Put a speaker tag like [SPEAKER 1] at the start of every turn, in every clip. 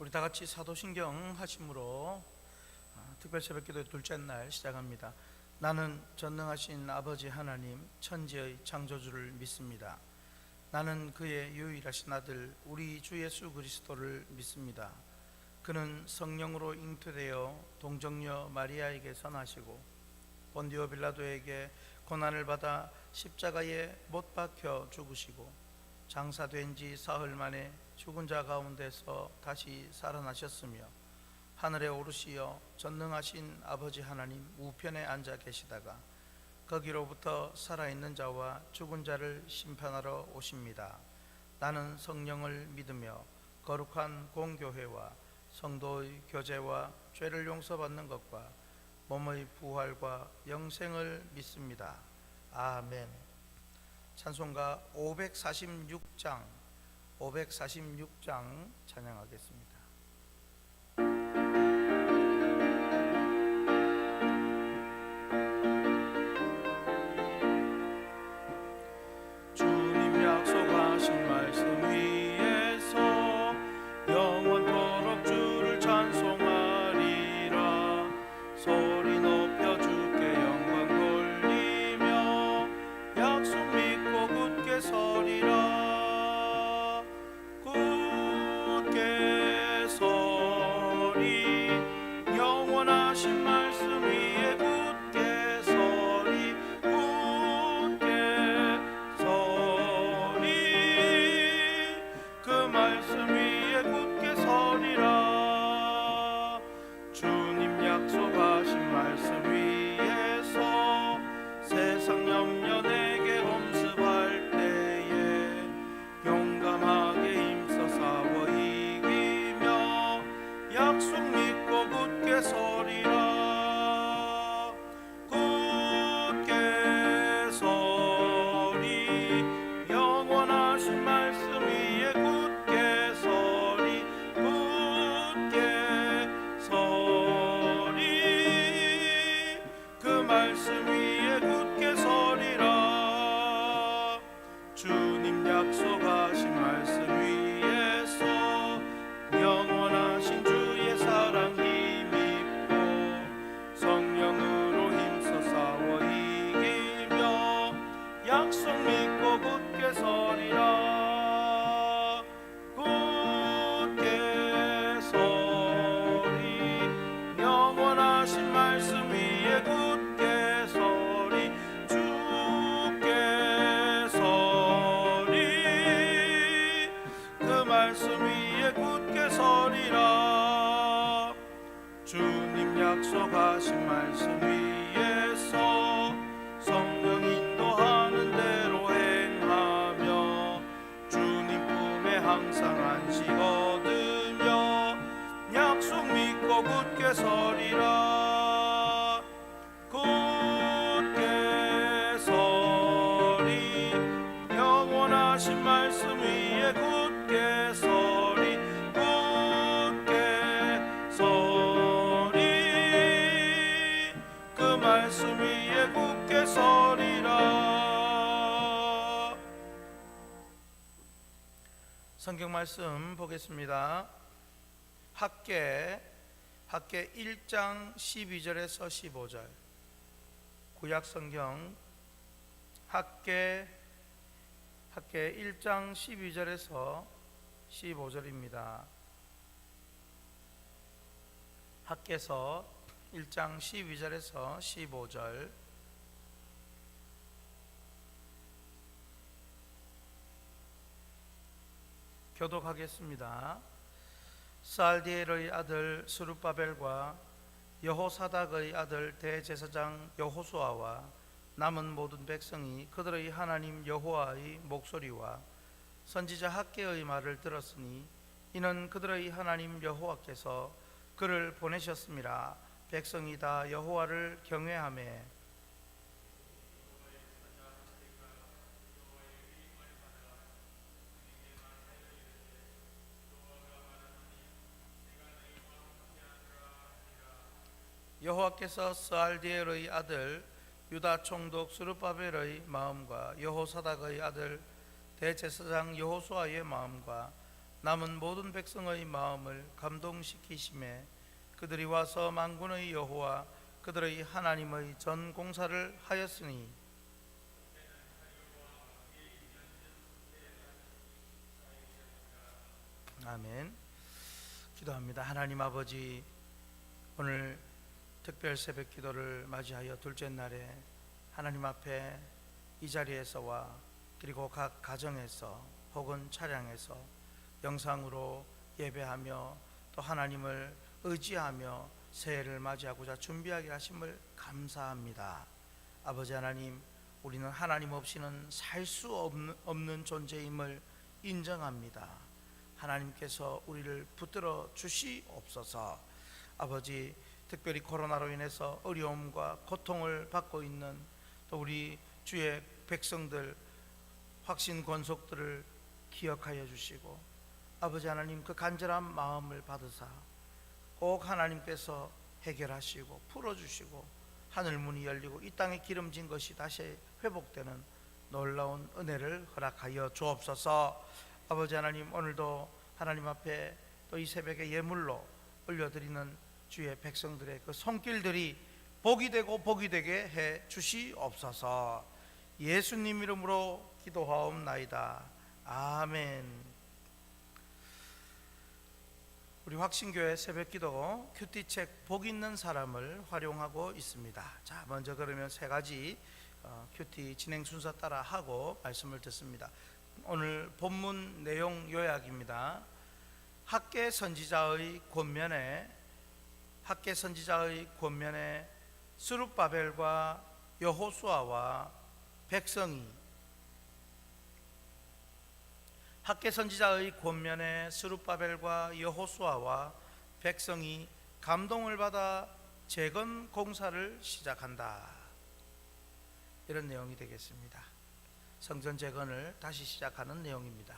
[SPEAKER 1] 우리 다 같이 사도신경 하심으로 특별 새벽기도의 둘째 날 시작합니다. 나는 전능하신 아버지 하나님 천지의 창조주를 믿습니다. 나는 그의 유일하신 아들 우리 주 예수 그리스도를 믿습니다. 그는 성령으로 잉태되어 동정녀 마리아에게 선하시고 본디오 빌라도에게 고난을 받아 십자가에 못 박혀 죽으시고 장사된 지 사흘 만에 죽은 자 가운데서 다시 살아나셨으며 하늘에 오르시어 전능하신 아버지 하나님 우편에 앉아 계시다가 거기로부터 살아있는 자와 죽은 자를 심판하러 오십니다. 나는 성령을 믿으며 거룩한 공교회와 성도의 교제와 죄를 용서받는 것과 몸의 부활과 영생을 믿습니다. 아멘. 찬송가 546장 찬양하겠습니다. 주님 약속하신 말씀 위에서 영원토록 주를 찬송하리라. 소리 높여 주께 영광 돌리며 약속 믿고 굳게 서리라. 굳게 서리 영원하신 말씀 위에 굳게 서리 굳게 서리 그 말씀 위에 굳게 서리라. 주님 약속하신 말씀 위에서 세상 염려 내게 엄습할 때에 용감하게 힘써 싸워 이기며 약속 믿고 굳게 서리라. 굳게 서리 영원하신 말씀 위에 굳게 서리 굳게 서리 그 말씀 위에 굳게 서리라. 주님 약속하신 말씀 위에서 영원하신 주의 사랑 힘입고 성령으로 힘써 싸워 이기며 약속 믿고 굳게 서리라. 굳게 서리 영원하신 말씀 위에 굳게 서리 주께 서리 그 말씀 위에 굳게 서리라. 주님 약속하신 말씀 위에서 성령 인도하는 대로 행하며 주님 품에 항상 안식 얻으며 약속 믿고 굳게 서리라. 굳게 서리 영원하신 말씀 위에 굳게 서리 굳게 서리 그 말씀 위에 굳게 서리라. 성경 말씀 보겠습니다. 학개 1장 12절에서 15절 구약 성경 학개 1장 12절에서 15절입니다. 학개서 1장 12절에서 15절 교독하겠습니다. 스알디엘의 아들 스룹바벨과 여호사닥의 아들 대제사장 여호수아와 남은 모든 백성이 그들의 하나님 여호와의 목소리와 선지자 학개의 말을 들었으니 이는 그들의 하나님 여호와께서 그를 보내셨음이라. 백성이 다 여호와를 경외하매 여호와께서 스알디엘의 아들 유다 총독 스룹바벨의 마음과 여호사닥의 아들 대제사장 여호수아의 마음과 남은 모든 백성의 마음을 감동시키심에 그들이 와서 만군의 여호와 그들의 하나님의 전 공사를 하였으니 아멘. 기도합니다. 하나님 아버지, 오늘 특별 새벽 기도를 맞이하여 둘째 날에 하나님 앞에 이 자리에서와 그리고 각 가정에서 혹은 차량에서 영상으로 예배하며 또 하나님을 의지하며 새해를 맞이하고자 준비하게 하심을 감사합니다. 아버지 하나님, 우리는 하나님 없이는 살 수 없는 존재임을 인정합니다. 하나님께서 우리를 붙들어 주시옵소서. 아버지, 특별히 코로나로 인해서 어려움과 고통을 받고 있는 또 우리 주의 백성들 확신 권속들을 기억하여 주시고, 아버지 하나님 그 간절한 마음을 받으사 꼭 하나님께서 해결하시고 풀어주시고 하늘 문이 열리고 이 땅에 기름진 것이 다시 회복되는 놀라운 은혜를 허락하여 주옵소서. 아버지 하나님, 오늘도 하나님 앞에 또 이 새벽에 예물로 올려드리는 주의 백성들의 그 손길들이 복이 되고 복이 되게 해 주시옵소서. 예수님 이름으로 기도하옵나이다. 아멘. 우리 확신교회 새벽기도 큐티책 복 있는 사람을 활용하고 있습니다. 자, 먼저 그러면 세 가지 큐티 진행 순서 따라 하고 말씀을 듣습니다. 오늘 본문 내용 요약입니다. 학개 선지자의 권면에 스룹바벨과 여호수아와 백성이 학개 선지자의 권면에 스룹바벨과 여호수아와 백성이 감동을 받아 재건 공사를 시작한다. 이런 내용이 되겠습니다. 성전 재건을 다시 시작하는 내용입니다.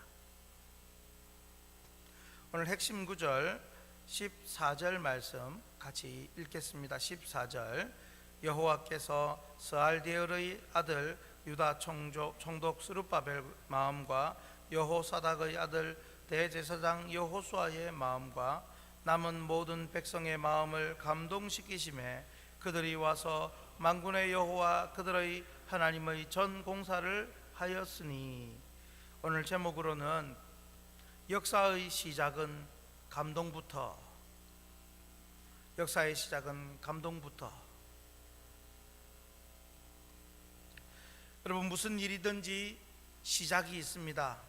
[SPEAKER 1] 오늘 핵심 구절 14절 말씀 같이 읽겠습니다. 14절, 여호와께서 스알디엘의 아들 유다 총독 스룹바벨 마음과 여호사닥의 아들 대제사장 여호수아의 마음과 남은 모든 백성의 마음을 감동시키심에 그들이 와서 만군의 여호와 그들의 하나님의 전 공사를 하였으니. 오늘 제목으로는 역사의 시작은 감동부터. 역사의 시작은 감동부터. 여러분, 무슨 일이든지 시작이 있습니다.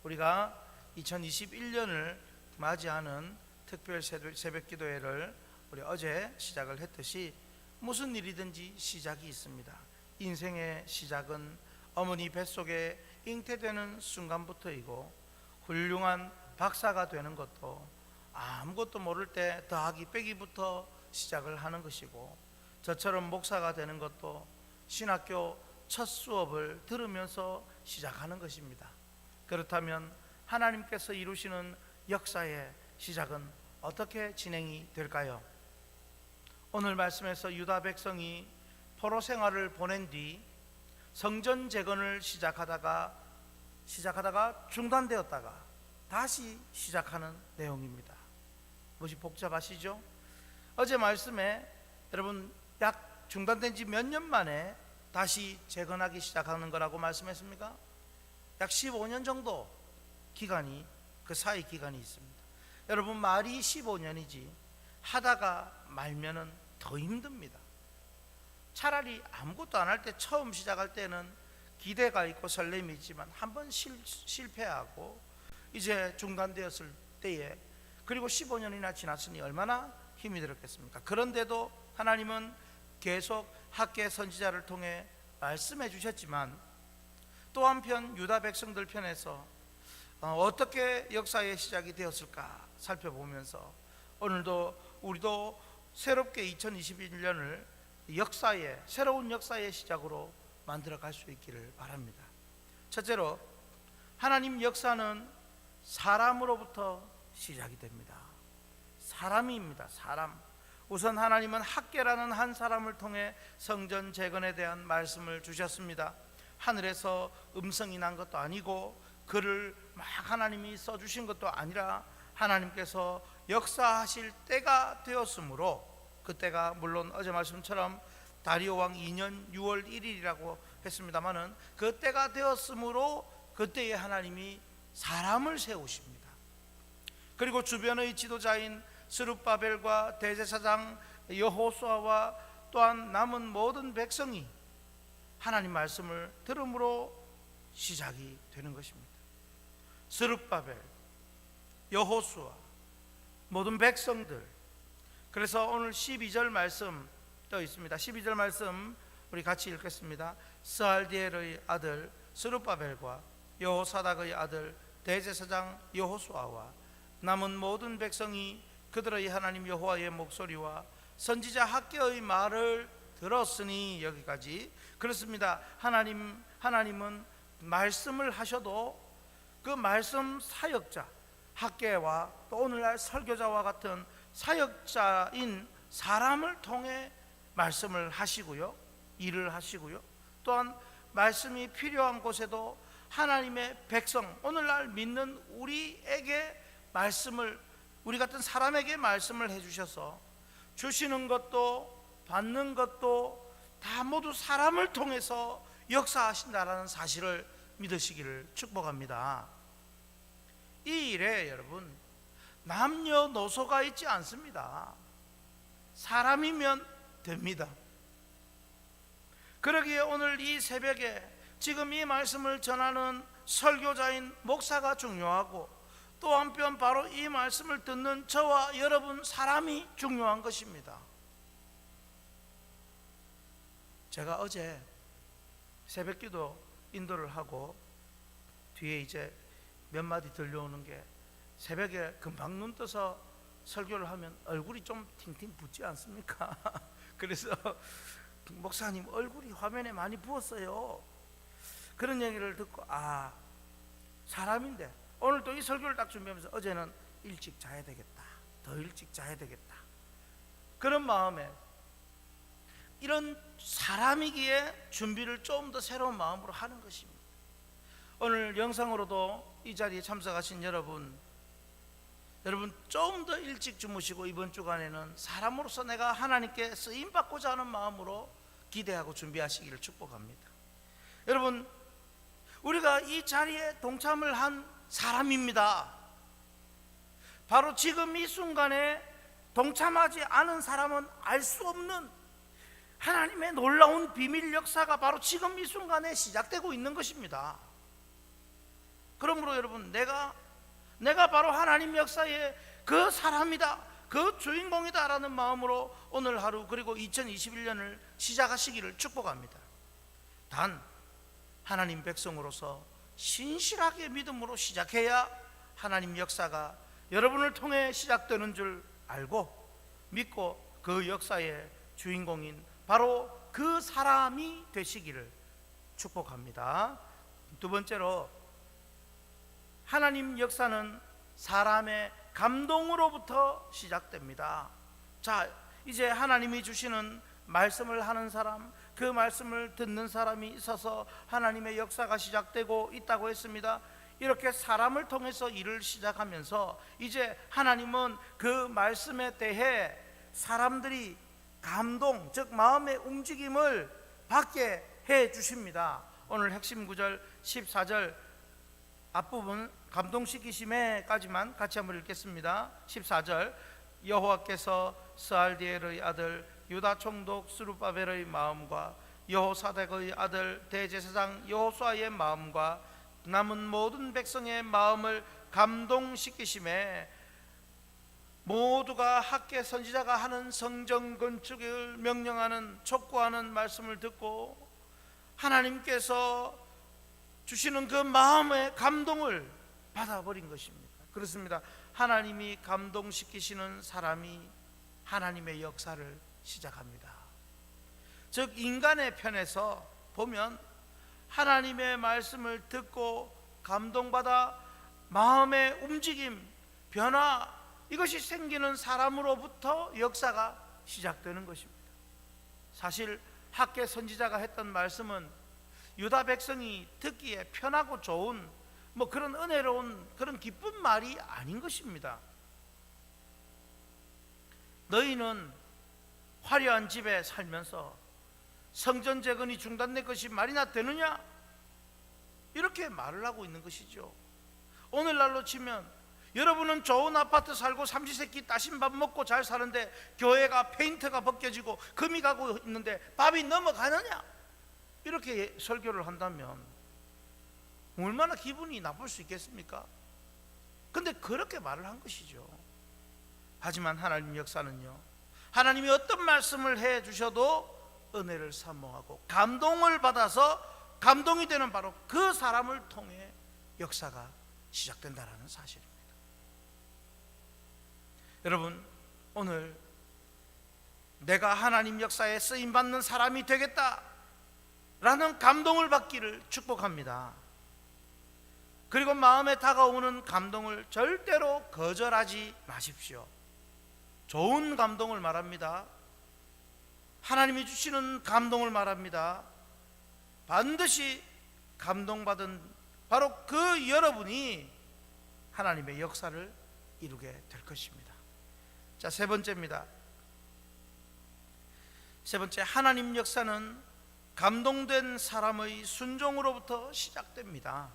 [SPEAKER 1] 우리가 2021년을 맞이하는 특별 새벽 기도회를 우리 어제 시작을 했듯이 무슨 일이든지 시작이 있습니다. 인생의 시작은 어머니 뱃속에 잉태되는 순간부터이고, 훌륭한 박사가 되는 것도 아무것도 모를 때 더하기 빼기부터 시작을 하는 것이고, 저처럼 목사가 되는 것도 신학교 첫 수업을 들으면서 시작하는 것입니다. 그렇다면 하나님께서 이루시는 역사의 시작은 어떻게 진행이 될까요? 오늘 말씀에서 유다 백성이 포로 생활을 보낸 뒤 성전 재건을 시작하다가 중단되었다가 다시 시작하는 내용입니다. 무엇이 복잡하시죠? 어제 말씀에 여러분 약 중단된 지 몇 년 만에 다시 재건하기 시작하는 거라고 말씀했습니까? 약 15년 정도 기간이, 그 사이 기간이 있습니다. 여러분, 말이 15년이지 하다가 말면은 더 힘듭니다. 차라리 아무것도 안 할 때, 처음 시작할 때는 기대가 있고 설렘이 있지만 한번 실패하고 이제 중단되었을 때에, 그리고 15년이나 지났으니 얼마나 힘이 들었겠습니까? 그런데도 하나님은 계속 학개 선지자를 통해 말씀해 주셨지만, 또 한편 유다 백성들 편에서 어떻게 역사의 시작이 되었을까 살펴보면서 오늘도 우리도 새롭게 2021년을 새로운 역사의 시작으로 만들어 갈 수 있기를 바랍니다. 첫째로, 하나님 역사는 사람으로부터 시작이 됩니다. 사람입니다. 사람. 우선 하나님은 학개라는 한 사람을 통해 성전 재건에 대한 말씀을 주셨습니다. 하늘에서 음성이 난 것도 아니고 그를 막 하나님이 써주신 것도 아니라 하나님께서 역사하실 때가 되었으므로, 그때가 물론 어제 말씀처럼 다리오 왕 2년 6월 1일이라고 했습니다마는 그때가 되었으므로 그때에 하나님이 사람을 세우십니다. 그리고 주변의 지도자인 스룹바벨과 대제사장 여호수아와 또한 남은 모든 백성이 하나님 말씀을 들음으로 시작이 되는 것입니다. 스룹바벨, 여호수아, 모든 백성들. 그래서 오늘 12절 말씀 떠 있습니다. 12절 말씀 우리 같이 읽겠습니다. 스알디엘의 아들 스룹바벨과 여호사닥의 아들 대제사장 여호수아와 남은 모든 백성이 그들의 하나님 여호와의 목소리와 선지자 학개의 말을 들었으니, 여기까지. 그렇습니다. 하나님은 말씀을 하셔도 그 말씀 사역자 학개와 또 오늘날 설교자와 같은 사역자인 사람을 통해 말씀을 하시고요, 일을 하시고요, 또한 말씀이 필요한 곳에도 하나님의 백성, 오늘날 믿는 우리에게 말씀을, 우리 같은 사람에게 말씀을 해주셔서 주시는 것도 받는 것도 다 모두 사람을 통해서 역사하신다라는 사실을 믿으시기를 축복합니다. 이 일에 여러분 남녀노소가 있지 않습니다. 사람이면 됩니다. 그러기에 오늘 이 새벽에 지금 이 말씀을 전하는 설교자인 목사가 중요하고, 또 한편 바로 이 말씀을 듣는 저와 여러분 사람이 중요한 것입니다. 제가 어제 새벽기도 인도를 하고 뒤에 이제 몇 마디 들려오는 게, 새벽에 금방 눈 떠서 설교를 하면 얼굴이 좀 팅팅 붓지 않습니까? 그래서 목사님 얼굴이 화면에 많이 부었어요. 그런 얘기를 듣고 사람인데, 오늘 또 이 설교를 딱 준비하면서 어제는 일찍 자야 되겠다, 더 일찍 자야 되겠다, 그런 마음에, 이런 사람이기에 준비를 좀 더 새로운 마음으로 하는 것입니다. 오늘 영상으로도 이 자리에 참석하신 여러분 좀 더 일찍 주무시고 이번 주간에는 사람으로서 내가 하나님께 쓰임받고자 하는 마음으로 기대하고 준비하시기를 축복합니다. 여러분, 우리가 이 자리에 동참을 한 사람입니다. 바로 지금 이 순간에 동참하지 않은 사람은 알 수 없는 하나님의 놀라운 비밀 역사가 바로 지금 이 순간에 시작되고 있는 것입니다. 그러므로 여러분, 내가 바로 하나님 역사의 그 사람이다, 그 주인공이다 라는 마음으로 오늘 하루, 그리고 2021년을 시작하시기를 축복합니다. 단 하나님 백성으로서 신실하게 믿음으로 시작해야 하나님 역사가 여러분을 통해 시작되는 줄 알고 믿고 그 역사의 주인공인 바로 그 사람이 되시기를 축복합니다. 두 번째로, 하나님 역사는 사람의 감동으로부터 시작됩니다. 자, 이제 하나님이 주시는 말씀을 하는 사람, 그 말씀을 듣는 사람이 있어서 하나님의 역사가 시작되고 있다고 했습니다. 이렇게 사람을 통해서 일을 시작하면서 이제 하나님은 그 말씀에 대해 사람들이 감동, 즉 마음의 움직임을 받게 해 주십니다. 오늘 핵심 구절 14절 앞부분 감동시키심에까지만 같이 한번 읽겠습니다. 14절, 여호와께서 스알디엘의 아들 유다 총독 스룹바벨의 마음과 여호사닥의 아들 대제사장 여호수아의 마음과 남은 모든 백성의 마음을 감동시키심에 모두가 학개 선지자가 하는 성전 건축을 명령하는, 촉구하는 말씀을 듣고 하나님께서 주시는 그 마음의 감동을 받아버린 것입니다. 그렇습니다. 하나님이 감동시키시는 사람이 하나님의 역사를 시작합니다. 즉 인간의 편에서 보면 하나님의 말씀을 듣고 감동받아 마음의 움직임, 변화, 이것이 생기는 사람으로부터 역사가 시작되는 것입니다. 사실 학개 선지자가 했던 말씀은 유다 백성이 듣기에 편하고 좋은 뭐 그런 은혜로운 그런 기쁜 말이 아닌 것입니다. 너희는 화려한 집에 살면서 성전 재건이 중단된 것이 말이나 되느냐? 이렇게 말을 하고 있는 것이죠. 오늘날로 치면 여러분은 좋은 아파트 살고 삼시세끼 따신 밥 먹고 잘 사는데 교회가 페인트가 벗겨지고 금이 가고 있는데 밥이 넘어가느냐? 이렇게 설교를 한다면 얼마나 기분이 나쁠 수 있겠습니까? 근데 그렇게 말을 한 것이죠. 하지만 하나님 역사는요, 하나님이 어떤 말씀을 해 주셔도 은혜를 사모하고 감동을 받아서 감동이 되는 바로 그 사람을 통해 역사가 시작된다는 사실입니다. 여러분, 오늘 내가 하나님 역사에 쓰임받는 사람이 되겠다라는 감동을 받기를 축복합니다. 그리고 마음에 다가오는 감동을 절대로 거절하지 마십시오. 좋은 감동을 말합니다. 하나님이 주시는 감동을 말합니다. 반드시 감동받은 바로 그 여러분이 하나님의 역사를 이루게 될 것입니다. 자, 세 번째입니다. 세 번째, 하나님 역사는 감동된 사람의 순종으로부터 시작됩니다.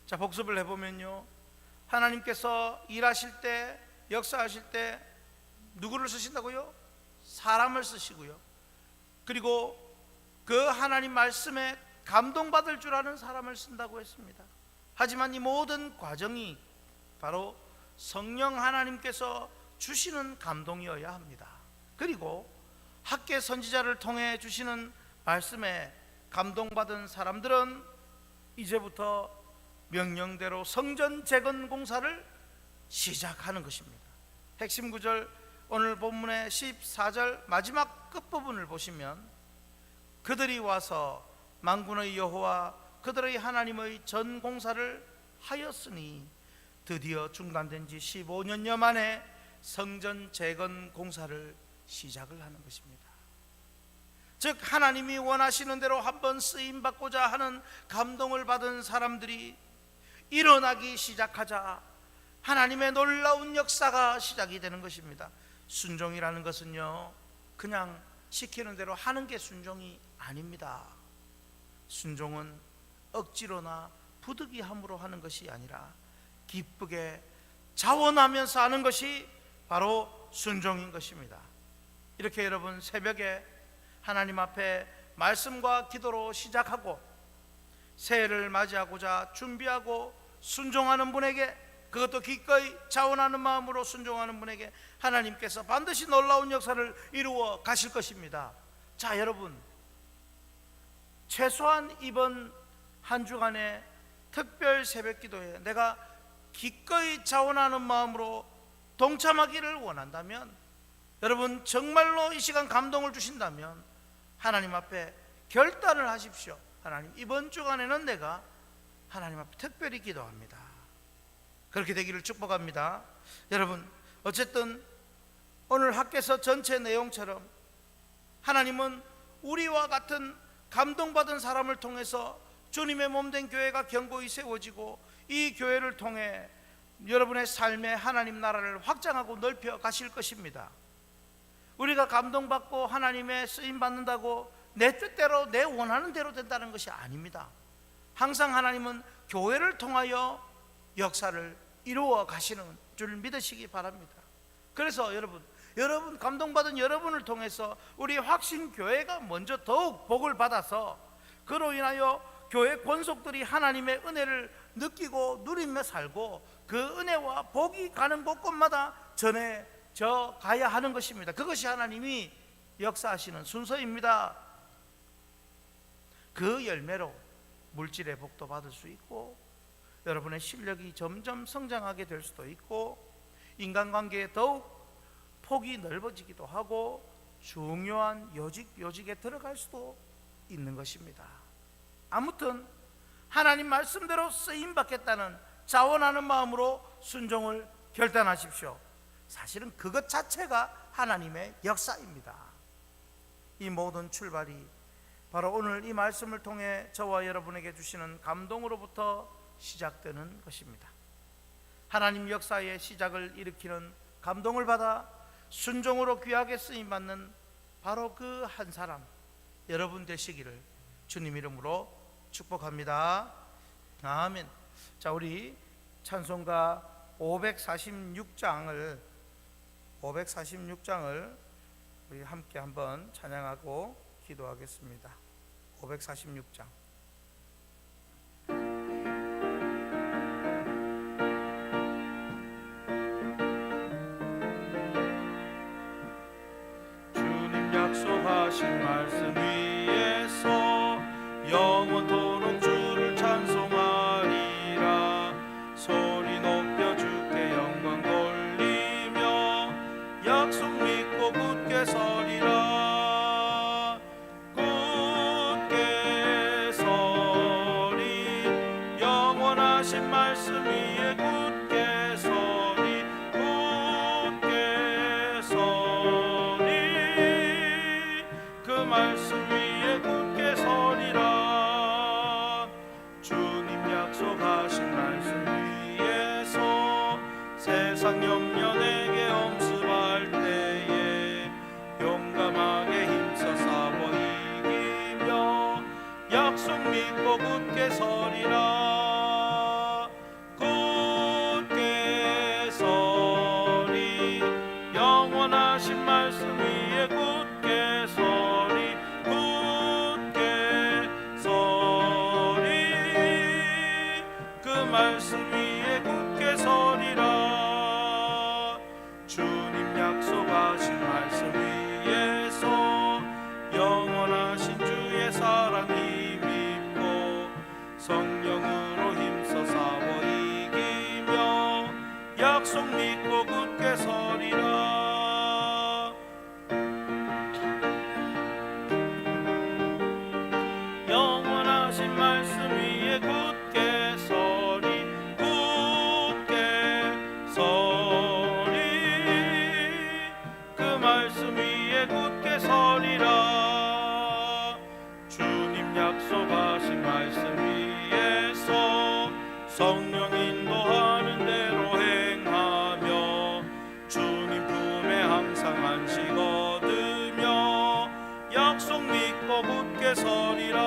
[SPEAKER 1] 자, 복습을 해보면요, 하나님께서 일하실 때, 역사하실 때 누구를 쓰신다고요? 사람을 쓰시고요, 그리고 그 하나님 말씀에 감동받을 줄 아는 사람을 쓴다고 했습니다. 하지만 이 모든 과정이 바로 성령 하나님께서 주시는 감동이어야 합니다. 그리고 학계 선지자를 통해 주시는 말씀에 감동받은 사람들은 이제부터 명령대로 성전 재건 공사를 시작하는 것입니다. 핵심 구절, 오늘 본문의 14절 마지막 끝부분을 보시면 그들이 와서 만군의 여호와 그들의 하나님의 전 공사를 하였으니 드디어 중단된 지 15년여 만에 성전 재건 공사를 시작을 하는 것입니다. 즉 하나님이 원하시는 대로 한번 쓰임받고자 하는 감동을 받은 사람들이 일어나기 시작하자 하나님의 놀라운 역사가 시작이 되는 것입니다. 순종이라는 것은요, 그냥 시키는 대로 하는 게 순종이 아닙니다. 순종은 억지로나 부득이함으로 하는 것이 아니라 기쁘게 자원하면서 하는 것이 바로 순종인 것입니다. 이렇게 여러분, 새벽에 하나님 앞에 말씀과 기도로 시작하고 새해를 맞이하고자 준비하고 순종하는 분에게, 그것도 기꺼이 자원하는 마음으로 순종하는 분에게 하나님께서 반드시 놀라운 역사를 이루어 가실 것입니다. 자, 여러분, 최소한 이번 한 주간의 특별 새벽 기도에 내가 기꺼이 자원하는 마음으로 동참하기를 원한다면, 여러분 정말로 이 시간 감동을 주신다면 하나님 앞에 결단을 하십시오. 하나님, 이번 주간에는 내가 하나님 앞에 특별히 기도합니다. 그렇게 되기를 축복합니다. 여러분, 어쨌든 오늘 학개서 전체 내용처럼 하나님은 우리와 같은 감동받은 사람을 통해서 주님의 몸된 교회가 견고히 세워지고 이 교회를 통해 여러분의 삶의 하나님 나라를 확장하고 넓혀 가실 것입니다. 우리가 감동받고 하나님의 쓰임받는다고 내 뜻대로 내 원하는 대로 된다는 것이 아닙니다. 항상 하나님은 교회를 통하여 역사를 이루어 가시는 줄 믿으시기 바랍니다. 그래서 여러분 감동받은 여러분을 통해서 우리 확신교회가 먼저 더욱 복을 받아서 그로 인하여 교회 권속들이 하나님의 은혜를 느끼고 누리며 살고 그 은혜와 복이 가는 곳곳마다 전해져 가야 하는 것입니다. 그것이 하나님이 역사하시는 순서입니다. 그 열매로 물질의 복도 받을 수 있고 여러분의 실력이 점점 성장하게 될 수도 있고 인간관계에 더욱 폭이 넓어지기도 하고 중요한 요직에 들어갈 수도 있는 것입니다. 아무튼 하나님 말씀대로 쓰임받겠다는 자원하는 마음으로 순종을 결단하십시오. 사실은 그것 자체가 하나님의 역사입니다. 이 모든 출발이 바로 오늘 이 말씀을 통해 저와 여러분에게 주시는 감동으로부터 시작되는 것입니다. 하나님 역사의 시작을 일으키는 감동을 받아 순종으로 귀하게 쓰임받는 바로 그 한 사람, 여러분 되시기를 주님 이름으로 축복합니다. 아멘. 자, 우리 찬송가 546장을 우리 함께 한번 찬양하고 기도하겠습니다. 546장. 주님 약속하신 말씀 위에서 영원토록 주를 찬송하리라. 소리 높여 주께 영광 돌리며 약속 믿고 굳게 서리라. 굳게 서리. 영원하신 말씀 위에 굳게 서리. 굳게 서리. 그 말씀 위에 굳게 서리라. 주님 약속하신 말씀 위에서 세상 염려 내게 엄습할 때에 용감하게 힘써 싸워 이기며 약속 믿고 굳게 서리라. 굳게 서리. 영원하신 말씀 위에 굳게 서리. 굳게 서리. 그 말씀 위에 굳게 서리라. 주님 약속하신 말씀 위에서 영원하신 주의 사랑 힘입고 성령으로 힘써 싸워 이기며 약속 믿고 굳게 서리라. 영원하신 말씀 위에 굳게 서리. 굳게 서리. 그 말씀 위에 굳게 서리라. 주님 약속하신 말씀 위에서 성령 인도하는 대로 행하며 주님 품에 항상 안식 얻으며 약속 믿고 굳게 서리라.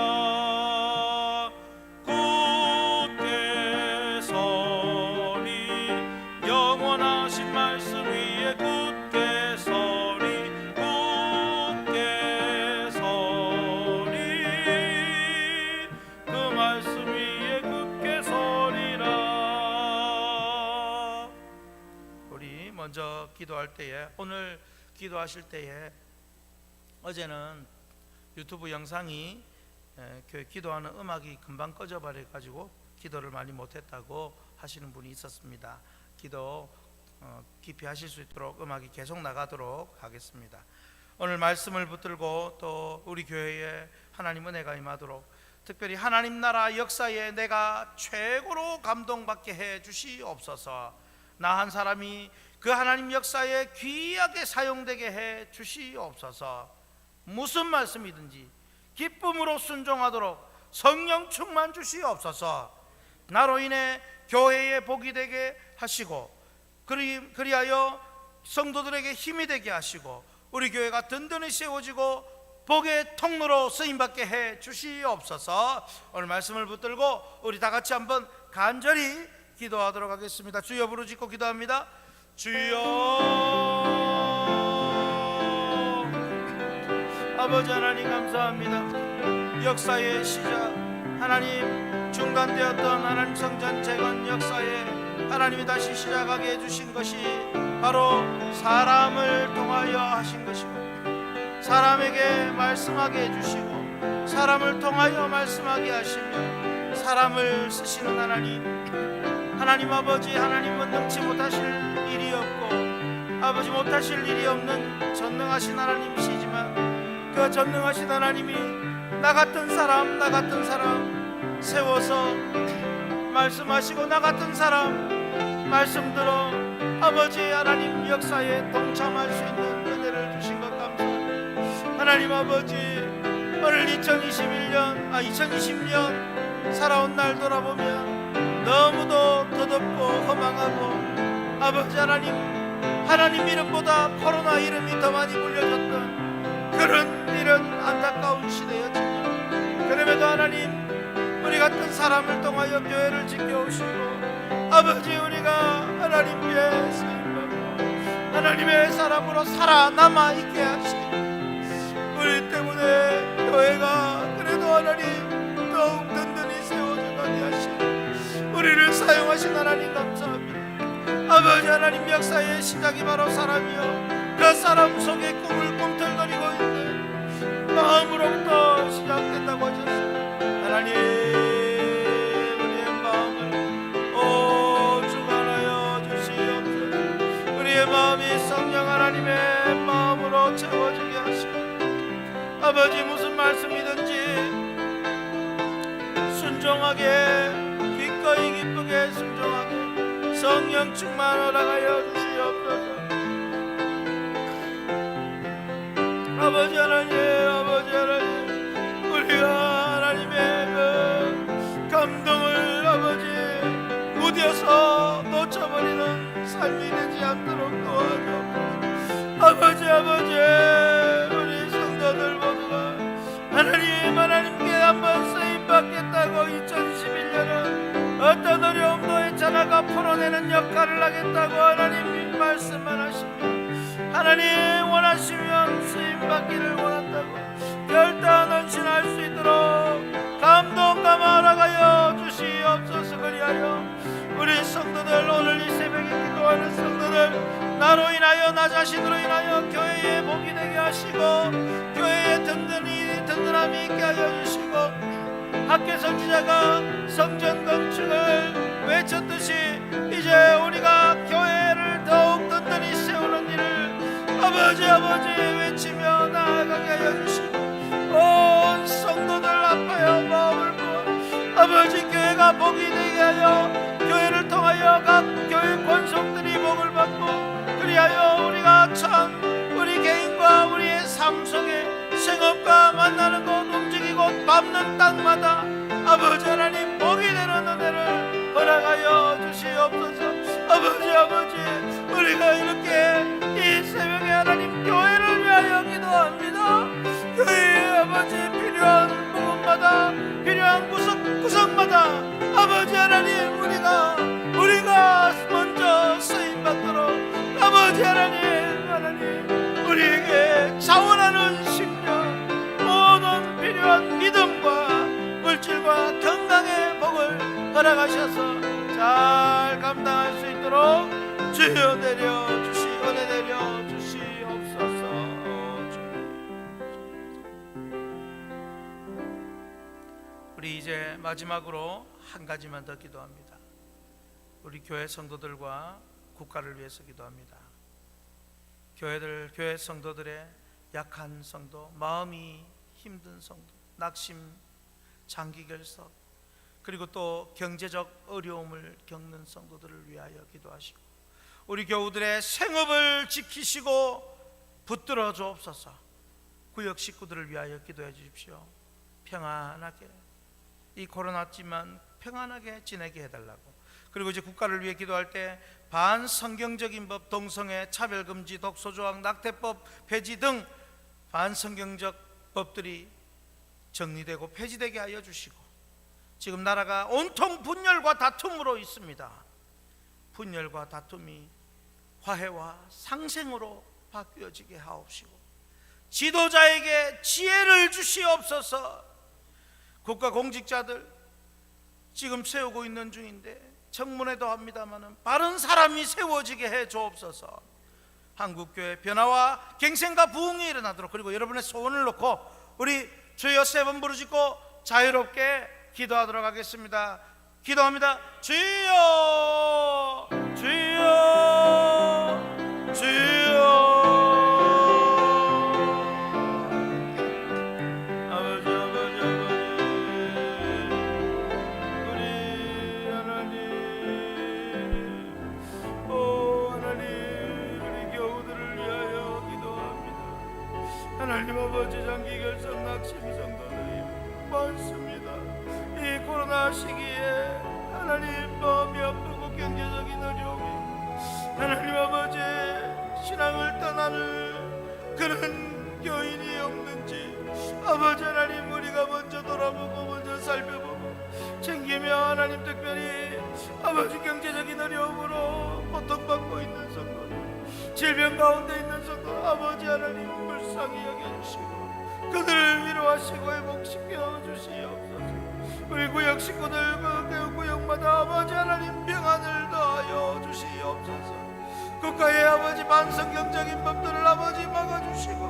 [SPEAKER 1] 굳게 서리. 영원하신 말씀 위에 굳게 서리. 굳게 서리. 그 말씀 위에 굳게 서리라. 우리 먼저 기도할 때에, 오늘 기도하실 때에, 어제는 유튜브 영상이 교회 기도하는 음악이 금방 꺼져버려 가지고 기도를 많이 못했다고 하시는 분이 있었습니다. 기도 깊이 하실 수 있도록 음악이 계속 나가도록 하겠습니다. 오늘 말씀을 붙들고 또 우리 교회에 하나님 은혜가 임하도록, 특별히 하나님 나라 역사에 내가 최고로 감동받게 해 주시옵소서. 나 한 사람이 그 하나님 역사에 귀하게 사용되게 해 주시옵소서. 무슨 말씀이든지 기쁨으로 순종하도록 성령 충만 주시옵소서. 나로 인해 교회에 복이 되게 하시고 그리하여 성도들에게 힘이 되게 하시고 우리 교회가 든든히 세워지고 복의 통로로 쓰임받게 해 주시옵소서. 오늘 말씀을 붙들고 우리 다 같이 한번 간절히 기도하도록 하겠습니다. 주여 부르짖고 기도합니다. 주여. 아버지 하나님 감사합니다. 역사의 시작, 하나님 중단되었던 하나님 성전 재건 역사에 하나님이 다시 시작하게 해주신 것이 바로 사람을 통하여 하신 것이고, 사람에게 말씀하게 해주시고 사람을 통하여 말씀하게 하시며 사람을 쓰시는 하나님 아버지, 하나님은 능치 못하실 일이 없고 아버지 못하실 일이 없는 전능하신 하나님이시지만 그 전능하신 하나님이 나 같은 사람 세워서 말씀하시고 나 같은 사람 말씀 들어 아버지 하나님 역사에 동참할 수 있는 은혜를 주신 것 감사합니다. 하나님 아버지, 오늘 2020년 살아온 날 돌아보면 너무도 더덥고 허망하고 아버지 하나님 이름보다 코로나 이름이 더 많이 불려졌던 그런 이런 안타까운 시대였지만, 그럼에도 하나님 우리 같은 사람을 통하여 교회를 지켜오시고 아버지 우리가 하나님께 쓰임받고 하나님의 사람으로 살아남아 있게 하시고, 우리 때문에 교회가 그래도 하나님 더욱 든든히 세워져 가게 하시고 우리를 사용하신 하나님 감사합니다. 아버지 하나님, 역사의 시작이 바로 사람이요 그 사람 속에 꿈을 꿈틀거리고 있는 마음으로부터 시작된다고 하셨습니다. 하나님 우리의 마음을 오죽하여 주시옵소서. 우리의 마음이 성령 하나님의 마음으로 채워지게 하시고, 아버지 무슨 말씀이든지 순종하게, 기꺼이 기쁘게 순종하게 성령 충만 허락하여 주시옵소서. 아버지 하나님, 우리가 하나님의 그 감동을 아버지 무뎌서 놓쳐버리는 삶이 되지 않도록 도와주옵소서. 아버지 우리 성도들 모두가 하나님께 한번 쓰임받겠다고 2021년은 어떤 어려움도 괜찮아가 풀어내는 역할을 하겠다고 하나님 말씀만 하십니다. 하나님 원하시면 쓰임받기를 원한다고 결단 헌신할 수 있도록 감동 감화하여 주시옵소서. 그리하여 우리 성도들, 오늘 이 새벽에 기도하는 성도들, 나로 인하여 나 자신으로 인하여 교회에 복이 되게 하시고 교회에 든든함이 있게 하여 주시고, 학교 선지자가 성전 건축을 외쳤듯이 이제 우리가 교회를 더욱 든든히 세우는 일을 아버지 외치며 나아가게 하여 주시고, 온 성도들 앞에 마음을 모아 아버지 교회가 복이 되게 하여 교회를 통하여 각 교회 권속들이 복을 받고, 그리하여 우리가 참 우리 개인과 우리의 삶 속에 생업과 만나는 곳, 움직이고 밟는 땅마다 아버지 하나님 복이 되는 은혜를 허락하여 주시옵소서. 아버지 우리가 이렇게 이 새벽에 하나님 교회를 위하여 기도합니다. 교회에 아버지 필요한 부분마다, 필요한 구석마다 아버지 하나님 우리가 먼저 쓰임받도록 아버지 하나님 우리에게 자원하는 심령, 모든 필요한 믿음과 물질과 건강의 복을 허락하셔서 잘 감당할 수 있도록 주여 내려주시, 은혜 내려주시옵소서. 우리 이제 마지막으로 한 가지만 더 기도합니다. 우리 교회 성도들과 국가를 위해서 기도합니다. 교회 성도들의 약한 성도, 마음이 힘든 성도, 낙심, 장기 결석, 그리고 또 경제적 어려움을 겪는 성도들을 위하여 기도하시고, 우리 교우들의 생업을 지키시고 붙들어 주옵소서. 구역 식구들을 위하여 기도해 주십시오. 평안하게, 이 코로나지만 평안하게 지내게 해달라고. 그리고 이제 국가를 위해 기도할 때 반성경적인 법, 동성애, 차별금지, 독소조항, 낙태법 폐지 등 반성경적 법들이 정리되고 폐지되게 하여 주시고, 지금 나라가 온통 분열과 다툼으로 있습니다. 분열과 다툼이 화해와 상생으로 바뀌어지게 하옵시고, 지도자에게 지혜를 주시옵소서. 국가 공직자들 지금 세우고 있는 중인데 청문회도 합니다마는 바른 사람이 세워지게 해 주옵소서. 한국교회 변화와 갱생과 부흥이 일어나도록, 그리고 여러분의 소원을 놓고 우리 주여 세 번 부르짖고 자유롭게 기도하도록 하겠습니다. 기도합니다. 주여 주여 주여. 하나님 아버지, 장기 결석, 낙심 성도 원하시기에 하나님 마음이 아프고 경제적인 어려움이 하나님 아버지 신앙을 떠나는 그런 요인이 없는지 아버지 하나님 우리가 먼저 돌아보고 먼저 살펴보고 챙기며 하나님 특별히 아버지 경제적인 어려움으로 고통받고 있는 성도 질병 가운데 있는 성도 아버지 하나님 불쌍히 여겨주시고 그들을 위로하시고 회복시켜 주시옵소서. 우리 구역 식구들 그 구역마다 아버지 하나님 평안을 더하여 주시옵소서. 국가의 아버지 반성경적인 법들을 아버지 막아주시고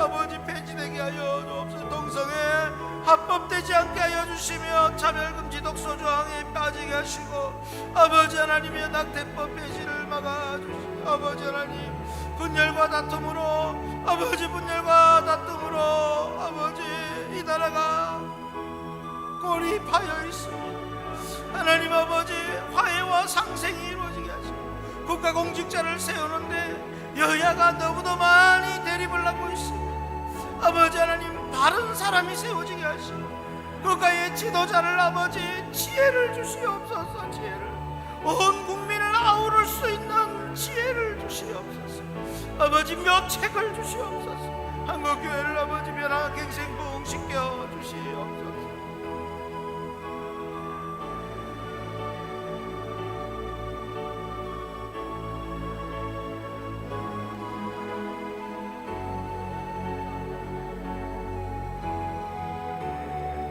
[SPEAKER 1] 아버지 폐지되게 하여 주옵소서. 동성애 합법되지 않게 하여 주시며 차별금지 독소조항에 빠지게 하시고 아버지 하나님의 낙태법 폐지를 막아주시고 아버지 하나님 분열과 다툼으로 아버지 이 나라가 고립하여 있습니다. 하나님 아버지 화해와 상생이 이루어지게 하시고 국가공직자를 세우는데 여야가 너무도 많이 대립을 하고 있습니다. 아버지 하나님 바른 사람이 세워지게 하시고 국가의 지도자를 아버지 지혜를 주시옵소서. 지혜를 온 국민을 아우를 수 있는 지혜를 주시옵소서. 아버지 묘책을 주시옵소서. 한국교회를 아버지 변화갱생 부흥시켜 주시옵소서.